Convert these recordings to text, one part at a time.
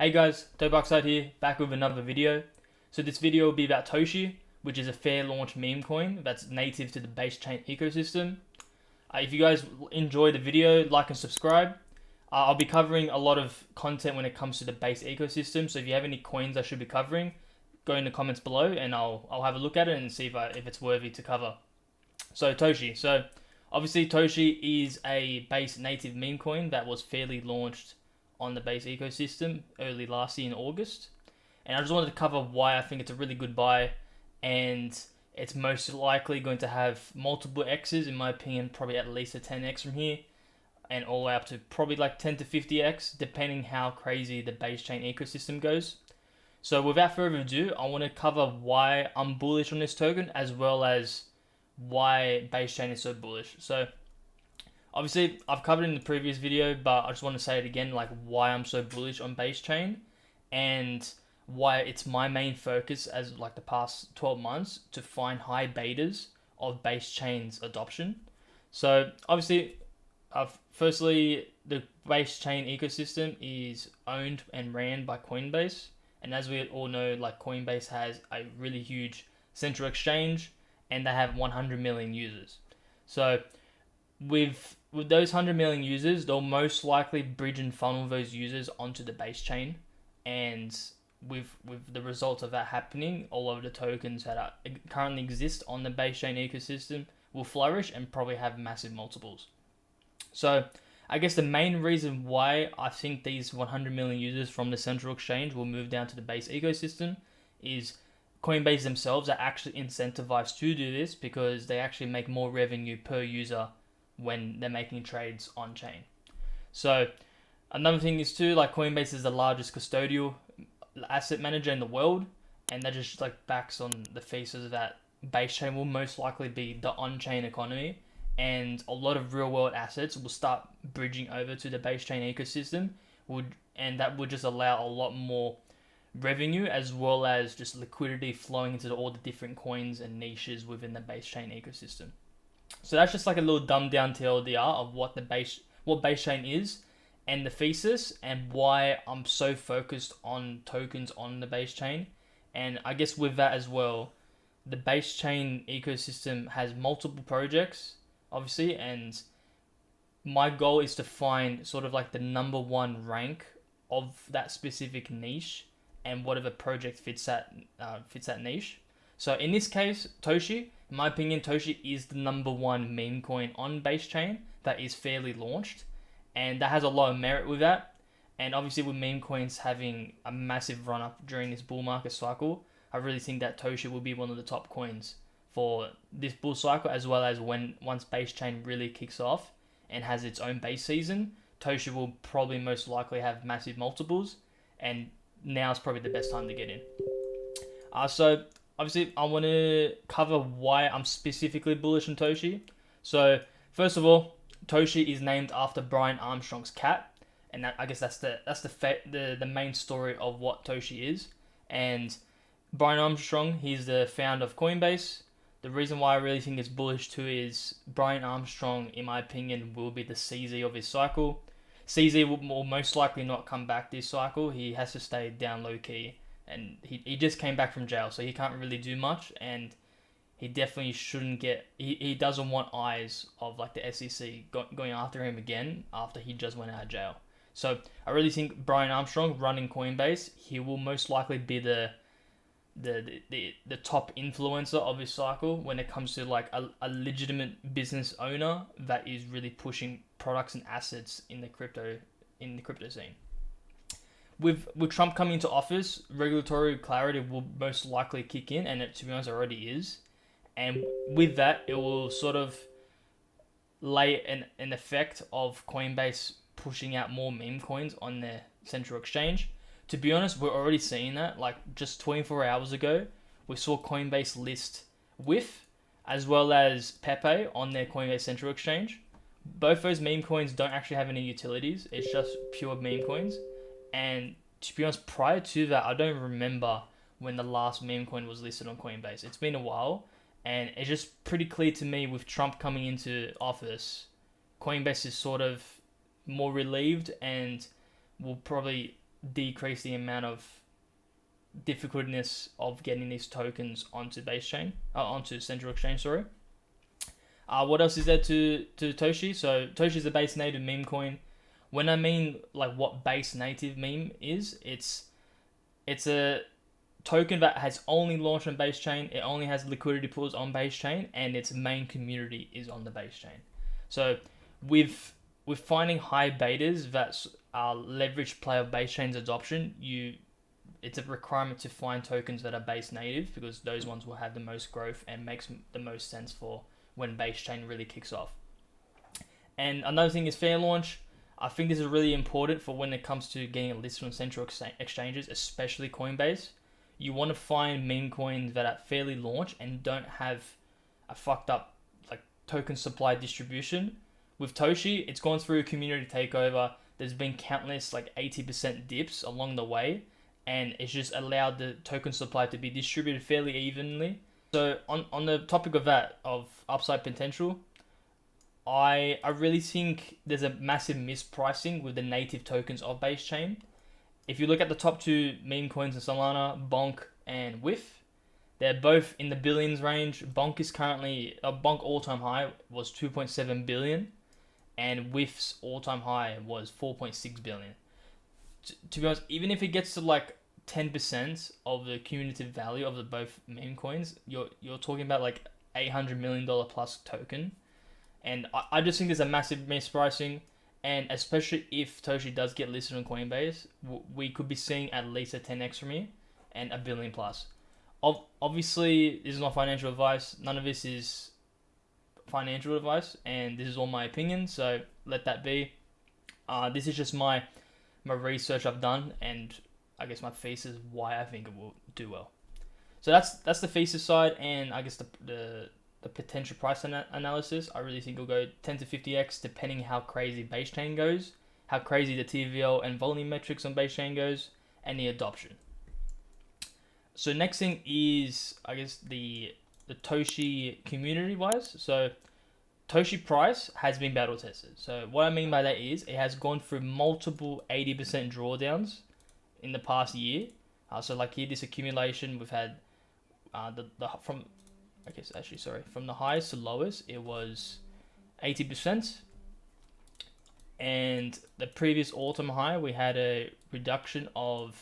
Hey guys, DopeOxide here, back with another video. So this video will be about Toshi, which is a fair launch meme coin that's native to the base chain ecosystem. If you guys enjoy the video, like and subscribe. I'll be covering a lot of content when it comes to the base ecosystem, so if you have any coins I should be covering, go in the comments below and I'll have a look at it and see if it's worthy to cover. So Toshi. So obviously Toshi is a base native meme coin that was fairly launched on the base ecosystem early last year in August. And I just wanted to cover why I think it's a really good buy, and it's most likely going to have multiple X's, in my opinion, probably at least a 10X from here, and all the way up to probably like 10 to 50X, depending how crazy the base chain ecosystem goes. So without further ado, I want to cover why I'm bullish on this token, as well as why base chain is so bullish. So obviously I've covered it in the previous video, but I just want to say it again, like why I'm so bullish on base chain and why it's my main focus as like the past 12 months to find high betas of base chain's adoption. So obviously, firstly, the base chain ecosystem is owned and ran by Coinbase, and as we all know, like Coinbase has a really huge central exchange, and they have 100 million users. So with those 100 million users, they'll most likely bridge and funnel those users onto the base chain, and with the result of that happening, all of the tokens that currently exist on the base chain ecosystem will flourish and probably have massive multiples. So I guess the main reason why I think these 100 million users from the central exchange will move down to the base ecosystem is Coinbase themselves are actually incentivized to do this, because they actually make more revenue per user when they're making trades on chain. So another thing is too, like Coinbase is the largest custodial asset manager in the world, and that just like backs on the thesis that base chain will most likely be the on-chain economy, and a lot of real-world assets will start bridging over to the base chain ecosystem, and that would just allow a lot more revenue, as well as just liquidity flowing into all the different coins and niches within the base chain ecosystem. So that's just like a little dumbed down TLDR of what base chain is, and the thesis, and why I'm so focused on tokens on the base chain. And I guess with that as well, the base chain ecosystem has multiple projects, obviously, and my goal is to find sort of like the number one rank of that specific niche, and whatever project fits that niche. So in this case, Toshi, in my opinion, Toshi is the number one meme coin on base chain that is fairly launched, and that has a lot of merit with that. And obviously with meme coins having a massive run up during this bull market cycle, I really think that Toshi will be one of the top coins for this bull cycle, as well as once base chain really kicks off and has its own base season, Toshi will probably most likely have massive multiples, and now is probably the best time to get in. So obviously I want to cover why I'm specifically bullish on Toshi. So first of all, Toshi is named after Brian Armstrong's cat, and I guess that's the main story of what Toshi is. And Brian Armstrong, he's the founder of Coinbase. The reason why I really think it's bullish too is Brian Armstrong, in my opinion, will be the CZ of his cycle. CZ will most likely not come back this cycle. He has to stay down low key, and he just came back from jail, so he can't really do much, and he definitely shouldn't get. He doesn't want eyes of like the SEC going after him again after he just went out of jail. So I really think Brian Armstrong running Coinbase, he will most likely be the top influencer of his cycle when it comes to like a legitimate business owner that is really pushing products and assets in the crypto scene. With Trump coming into office, regulatory clarity will most likely kick in, and it, to be honest, already is. And with that, it will sort of lay an effect of Coinbase pushing out more meme coins on their central exchange. To be honest, we're already seeing that. Like just 24 hours ago, we saw Coinbase list WIF as well as Pepe on their Coinbase central exchange. Both those meme coins don't actually have any utilities. It's just pure meme coins. And to be honest, prior to that, I don't remember when the last meme coin was listed on Coinbase. It's been a while, and it's just pretty clear to me with Trump coming into office, Coinbase is sort of more relieved and will probably decrease the amount of difficultiness of getting these tokens onto base chain, onto central exchange. Sorry. What else is there to Toshi? So Toshi is a base native meme coin. When I mean like what base native meme is, it's a token that has only launched on base chain. It only has liquidity pools on base chain, and its main community is on the base chain. So with finding high betas that leverage play of base chain's adoption, it's a requirement to find tokens that are base native, because those ones will have the most growth and makes the most sense for when base chain really kicks off. And another thing is fair launch. I think this is really important for when it comes to getting a list on central exchanges, especially Coinbase. You want to find meme coins that are fairly launch and don't have a fucked up like token supply distribution. With Toshi, it's gone through a community takeover. There's been countless like 80% dips along the way, and it's just allowed the token supply to be distributed fairly evenly. So on the topic of that, of upside potential, I really think there's a massive mispricing with the native tokens of base chain. If you look at the top two meme coins in Solana, BONK and WIF, they're both in the billions range. BONK is currently, BONK all-time high was 2.7 billion, and WIF's all-time high was 4.6 billion. To be honest, even if it gets to like 10% of the cumulative value of the both meme coins, you're talking about like $800 million plus token. And I just think there's a massive mispricing, and especially if Toshi does get listed on Coinbase, we could be seeing at least a 10x from here and a billion plus. Obviously, this is not financial advice. None of this is financial advice, and this is all my opinion, so let that be. This is just my research I've done, and I guess my thesis why I think it will do well. So that's the thesis side, and I guess the potential price analysis. I really think it'll go 10 to 50x depending how crazy base chain goes, how crazy the TVL and volume metrics on base chain goes, and the adoption. So next thing is, I guess, the Toshi community wise. So Toshi price has been battle tested. So what I mean by that is it has gone through multiple 80% drawdowns in the past year. So like here, this accumulation, we've had from the highest to lowest, it was 80%. And the previous all-time high, we had a reduction of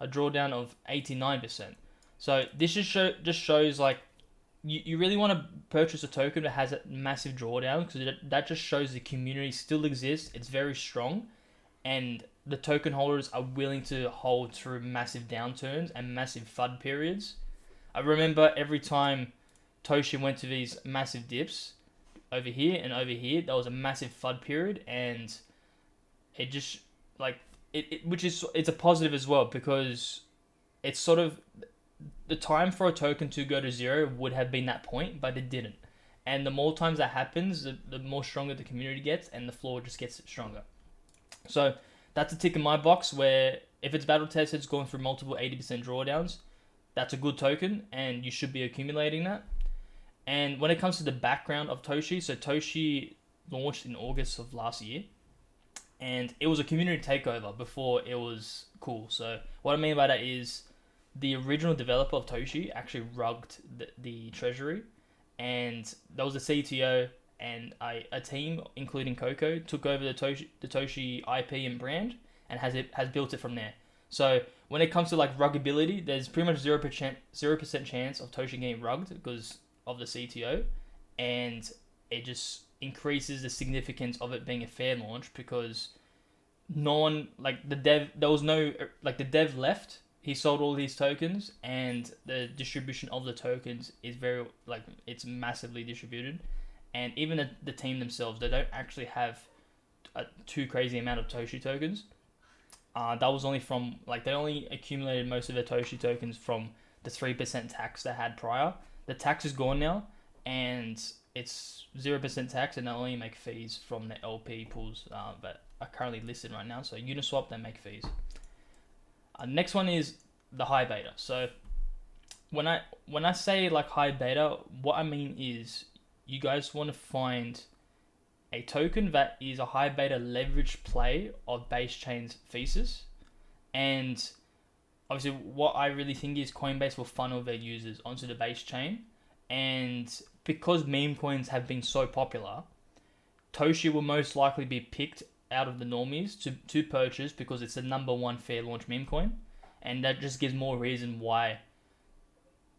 a drawdown of 89%. So this just shows like you really want to purchase a token that has a massive drawdown, because that just shows the community still exists. It's very strong, and the token holders are willing to hold through massive downturns and massive FUD periods. I remember every time Toshi went to these massive dips over here and over here, there was a massive FUD period, and it just like it's a positive as well, because it's sort of the time for a token to go to zero would have been that point, but it didn't. And the more times that happens, the more stronger the community gets, and the floor just gets stronger. So that's a tick in my box, where if it's battle tested, it's going through multiple 80% drawdowns. That's a good token, and you should be accumulating that. And when it comes to the background of Toshi, so Toshi launched in August of last year, and it was a community takeover before it was cool. So what I mean by that is the original developer of Toshi actually rugged the treasury, and there was a CTO and a team, including Coco, took over the Toshi IP and brand, and has built it from there. So when it comes to like ruggability, there's pretty much 0% chance of Toshi getting rugged because of the CTO, and it just increases the significance of it being a fair launch, because no one, like the dev left, he sold all these tokens, and the distribution of the tokens is it's massively distributed, and even the team themselves, they don't actually have a too crazy amount of Toshi tokens. That was only from, they only accumulated most of their Toshi tokens from the 3% tax they had prior. The tax is gone now, and it's 0% tax, and they only make fees from the LP pools that are currently listed right now. So Uniswap, they make fees. Next one is the high beta. So when I say like high beta, what I mean is you guys want to find a token that is a high beta leverage play of base chain's thesis. And obviously what I really think is Coinbase will funnel their users onto the base chain. And because meme coins have been so popular, Toshi will most likely be picked out of the normies to purchase because it's the number one fair launch meme coin. And that just gives more reason why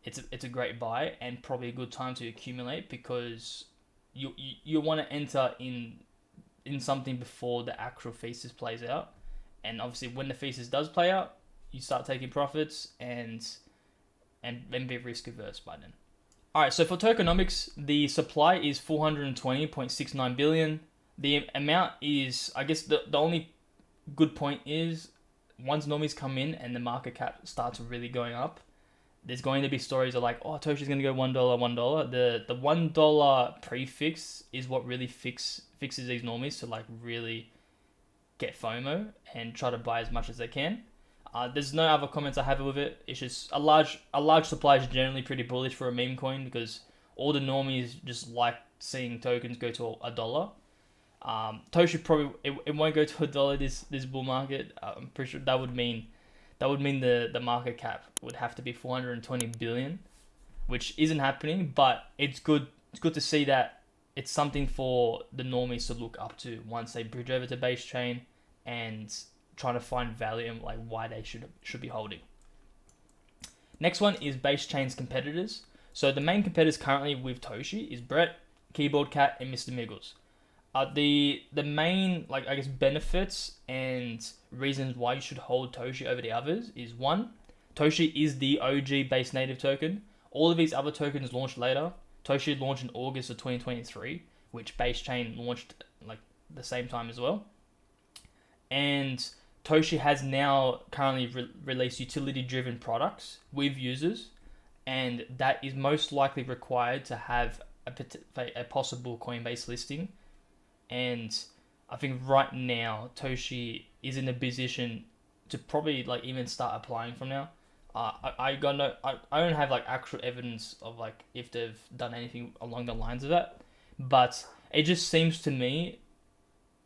it's a great buy and probably a good time to accumulate, because you want to enter in something before the actual thesis plays out. And obviously when the thesis does play out, you start taking profits and be risk averse by then. Alright, so for tokenomics, the supply is 420.69 billion. The amount is, I guess the only good point is, once normies come in and the market cap starts really going up, there's going to be stories of like, oh, Toshi's going to go $1, $1. The $1 prefix is what really fixes these normies to like really get FOMO and try to buy as much as they can. There's no other comments I have with it. It's just a large supply is generally pretty bullish for a meme coin because all the normies just like seeing tokens go to $1. Toshi probably it won't go to $1 this bull market. I'm pretty sure that would mean the market cap would have to be 420 billion, which isn't happening. But it's good to see that it's something for the normies to look up to once they bridge over to base chain and trying to find value in like why they should be holding. Next one is base chain's competitors. So the main competitors currently with Toshi is Brett, Keyboard Cat, and Mr. Miggles. The main like I guess benefits and reasons why you should hold Toshi over the others is one, Toshi is the OG base native token. All of these other tokens launched later. Toshi launched in August of 2023, which base chain launched like the same time as well. And Toshi has now currently released utility-driven products with users, and that is most likely required to have a possible Coinbase listing. And I think right now Toshi is in a position to probably like even start applying from now. I don't have like actual evidence of like if they've done anything along the lines of that, but it just seems to me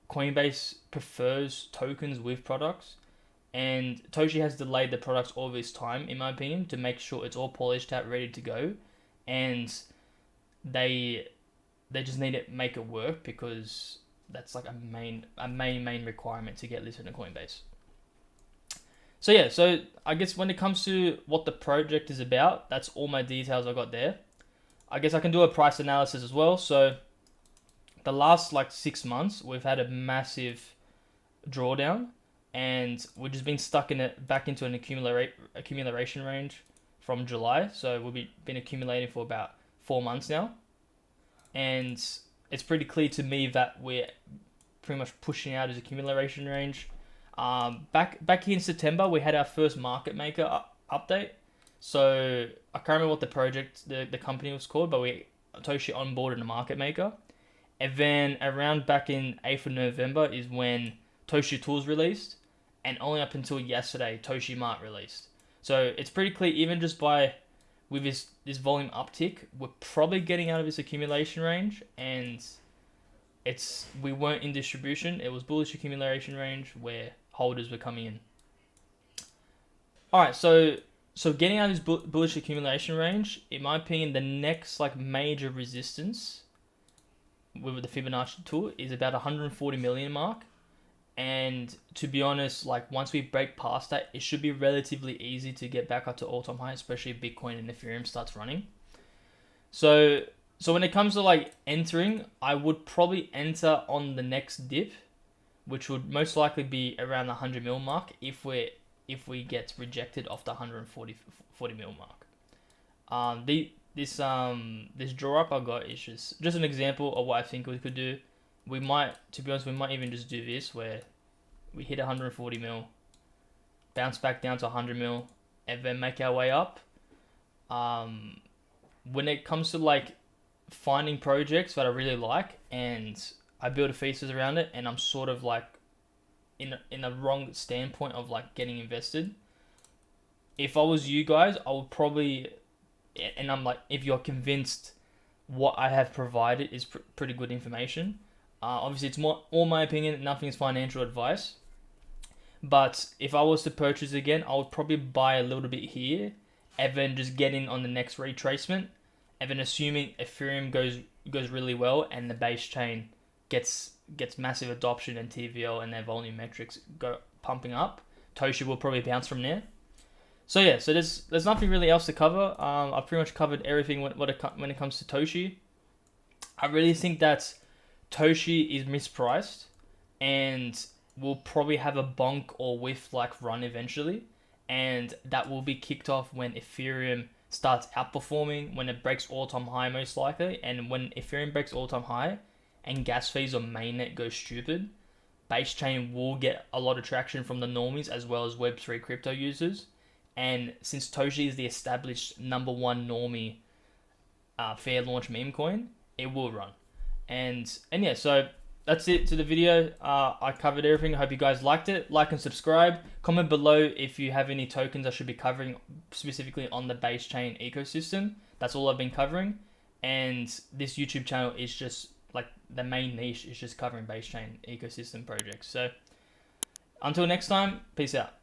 Coinbase prefers tokens with products, and Toshi has delayed the products all this time, in my opinion, to make sure it's all polished out, ready to go, and they just need to make it work because that's like a main requirement to get listed in Coinbase. So yeah, so I guess when it comes to what the project is about, that's all my details I got there. I guess I can do a price analysis as well. So the last like 6 months, we've had a massive drawdown, and we've just been stuck back into an accumulation range from July. So we've been accumulating for about 4 months now, and it's pretty clear to me that we're pretty much pushing out his accumulation range. Back in September, we had our first market maker update. So I can't remember what the company was called, but Toshi onboarded a market maker. And then around back in 8th of November is when Toshi Tools released, and only up until yesterday, Toshi Mart released. So it's pretty clear, even just with this volume uptick, we're probably getting out of this accumulation range, and we weren't in distribution. It was bullish accumulation range where holders were coming in. Alright, so getting out of this bullish accumulation range, in my opinion, the next like major resistance with the Fibonacci tool is about 140 million mark. And to be honest, like once we break past that, it should be relatively easy to get back up to all-time high, especially if Bitcoin and Ethereum starts running. So when it comes to like entering, I would probably enter on the next dip, which would most likely be around the 100 mil mark if we get rejected off the 140 mil mark. This draw up I got is just an example of what I think we could do. We might even just do this where we hit 140 mil, bounce back down to 100 mil, and then make our way up. When it comes to like finding projects that I really like and I build a thesis around it, and I'm sort of like in a wrong standpoint of like getting invested. If I was you guys, I would probably, and I'm like, if you're convinced what I have provided is pretty good information. Obviously, it's all my opinion. Nothing is financial advice. But if I was to purchase again, I would probably buy a little bit here, and then just get in on the next retracement, and then assuming Ethereum goes really well and the base chain gets massive adoption and TVL and their volume metrics go pumping up, Toshi will probably bounce from there. So yeah, so there's nothing really else to cover. I've pretty much covered everything when it comes to Toshi. I really think that Toshi is mispriced, and will probably have a bonk or whiff like run eventually, and that will be kicked off when Ethereum starts outperforming, when it breaks all-time high most likely, and when Ethereum breaks all-time high and gas fees on mainnet go stupid, base chain will get a lot of traction from the normies as well as Web3 crypto users. And since Toshi is the established #1 normie fair launch meme coin, it will run. And yeah, so that's it to the video. I covered everything. I hope you guys liked it. Like and subscribe. Comment below if you have any tokens I should be covering specifically on the base chain ecosystem. That's all I've been covering. And this YouTube channel is just like the main niche is just covering base chain ecosystem projects. So until next time, peace out.